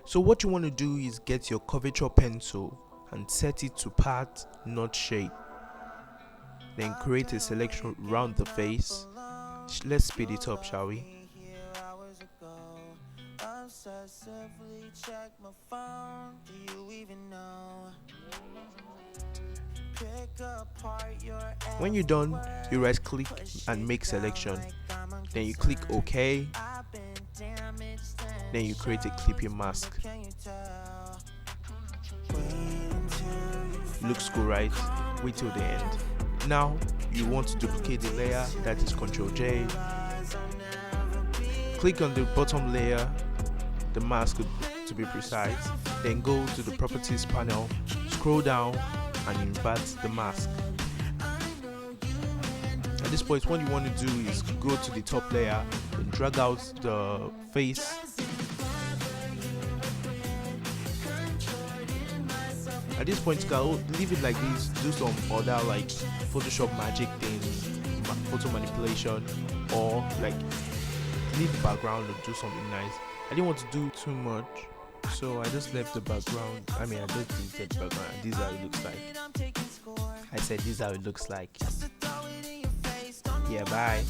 So what you want to do is get your curvature pencil and set it to part, not shape. Then create a selection around the face. Let's speed it up, shall we? When you're done, you right click and make selection. Then you click OK. Then you create a clipping mask. Looks cool, right? Wait till the end. Now you want to duplicate the layer, that is Ctrl J. Click on the bottom layer, the mask to be precise. Then go to the properties panel, scroll down and invert the mask. At this point, what you want to do is go to the top layer and drag out the face. At this point, you can leave it like this, do some other like Photoshop magic things, photo manipulation, or like leave the background and do something nice. I didn't want to do too much, so I just left the background. I just deleted the background. This is how it looks like. I said this is how it looks like. Yeah, bye.